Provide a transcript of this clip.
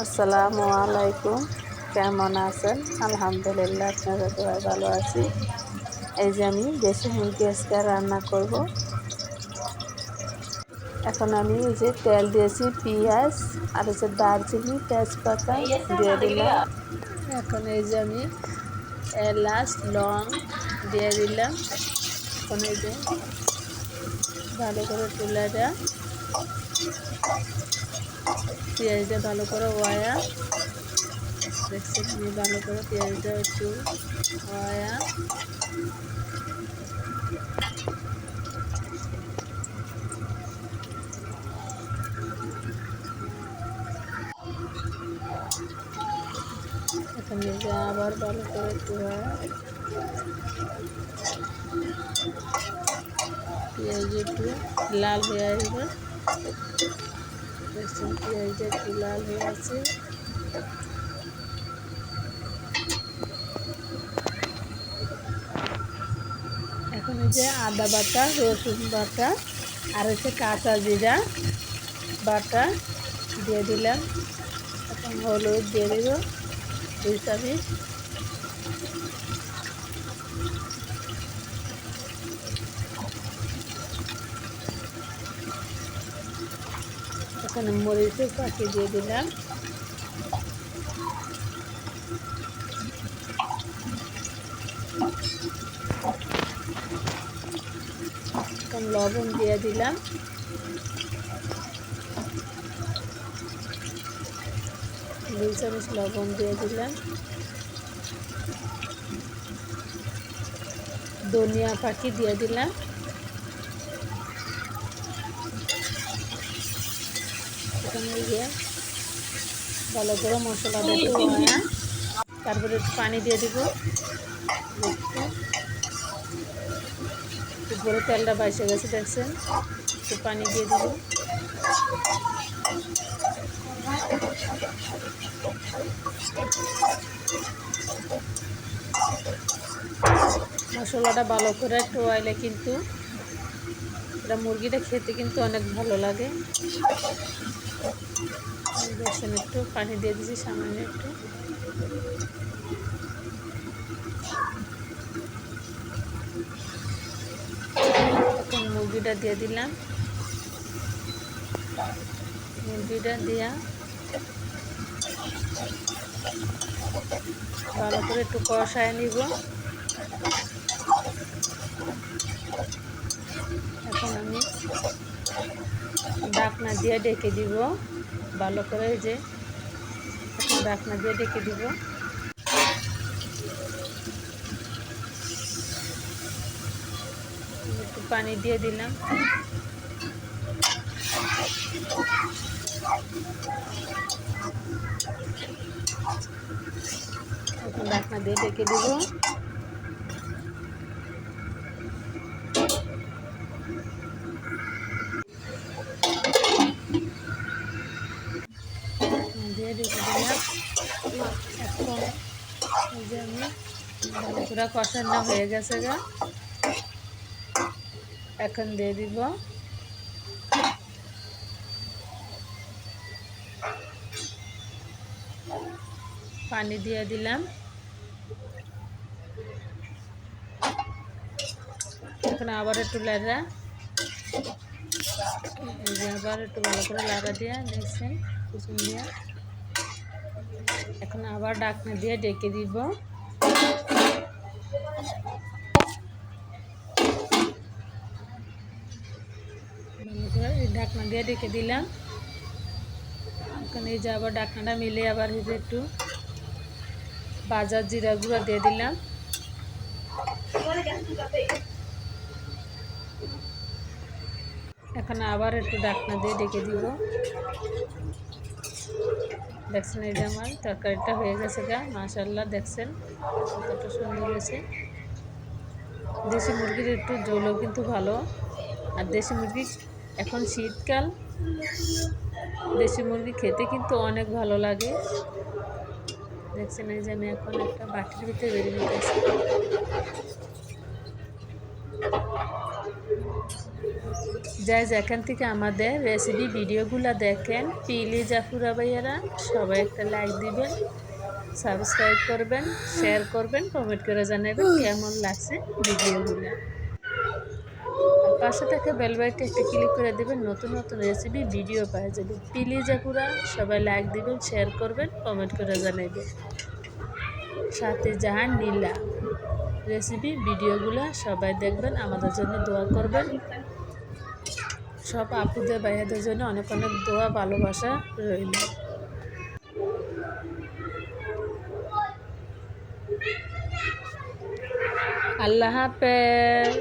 আসসালামু আলাইকুম। কেমন আছেন? আলহামদুলিল্লাহ, আপনারা সবাই ভালো আছি। এই যে আমি দেশি মুরগি আজকে রান্না করব। এখন আমি এই যে তেল দিয়েছি, পেঁয়াজ আর হচ্ছে দারচিনি, তেজপাতা দিয়ে দিলাম। এখন এই যে আমি এলাচ, লং দিয়ে দিলাম। এখন এই যে ভালো করে তুলাটা পেঁয়াজটা ভালো করে দেখছেন, আমি ভালো করে পেঁয়াজটা একটু ওয়া এখানে যে আবার ভালো করে একটু পেঁয়াজ একটু লাল হয়ে আসবে। দেখছেন পেঁয়াজটা একটু লাল হয়ে আছে। এখন এই যে আদা বাটা, রসুন বাটা আর হচ্ছে কাঁচা জিরা বাটা দিয়ে দিলাম। এখন হলুদ দিয়ে দিব 2 চামচ। এখানে মরিচের পাখি দিয়ে দিলাম। এখন লবণ দিয়ে দিলাম। 2 চামচ লবণ দিয়ে দিলাম। ধনিয়া পাখি দিয়ে দিলাম। এখানে গিয়ে ভালো করে মশলাটা একটু তারপরে একটু পানি দিয়ে দিব। উপরে তেলটা বাইসে গেছে, দেখছেন। একটু পানি দিয়ে দিব। মশলাটা ভালো করে একটু আইলে কিন্তু এটা মুরগিটা খেতে কিন্তু অনেক ভালো লাগে। দেখছেন, একটু পানি দিয়ে দিয়েছি সামান্য একটু। এখন মুরগিটা দিয়ে দিলাম। মুরগিটা দিয়া ভালো করে একটু কষায় নিব। এখন আমি ঢাকনা দিয়ে ডেকে দিব ভালো করে। যে এখন ঢাকনা দিয়ে ডেকে দিব। একটু পানি দিয়ে দিলাম। এখন ঢাকনা দিয়ে ডেকে দিব। দিয়ে ডেকে দিলাম। এখন এই যে আমি ভালো করে কষানো হয়ে গেছে গা। এখন দিয়ে দিব পানি দিয়ে দিলাম। এখন আবার একটু লাড়া, এই যে আবার একটু ভালো করে লাড়া দিয়া দেখছেন কুসুম দিয়া। এখন আবার ঢাকনা দিয়ে ডেকে দিব। ভালো করে এই ঢাকনা দিয়ে ডেকে দিলাম। এখন এই যে আবার ঢাকনাটা মিলে আবার এই যে একটু বাজার জিরা গুঁড়া দিয়ে দিলাম। এখন আবার একটু ঢাকনা দিয়ে ডেকে দিব। দেখছেন, এই যে আমার তরকারিটা হয়ে গেছে গা। মাশাআল্লাহ, দেখছেন কতটা সুন্দর হয়েছে। দেশি মুরগির একটু ঝোলও কিন্তু ভালো। আর দেশি মুরগি এখন শীতকাল, দেশি মুরগি খেতে কিন্তু অনেক ভালো লাগে। দেখছেন, এই যে আমি এখন একটা বাটির ভিতরে বেরিয়ে নিতেছি। যাই যেখান থেকে আমাদের রেসিপি ভিডিওগুলো দেখেন প্লিজ আপুরা ভাইয়ারা সবাই একটা লাইক দিবেন, সাবস্ক্রাইব করবেন, শেয়ার করবেন, কমেন্ট করে জানাবেন কেমন লাগছে ভিডিওগুলো। আর পাশে থাকা বেল বাটনটা একটা ক্লিক করে দেবেন, নতুন নতুন রেসিপি ভিডিও পাওয়া যাবে। প্লিজ আপুরা সবাই লাইক দিবেন, শেয়ার করবেন, কমেন্ট করে জানাবেন। সাথে জাহান নীলা রেসিপি ভিডিওগুলো সবাই দেখবেন, আমাদের জন্য দোয়া করবেন। সব আপুদের ভাইয়াদের জন্য অনেক অনেক দোয়া ভালোবাসা রইল। আল্লাহ হাফেজ।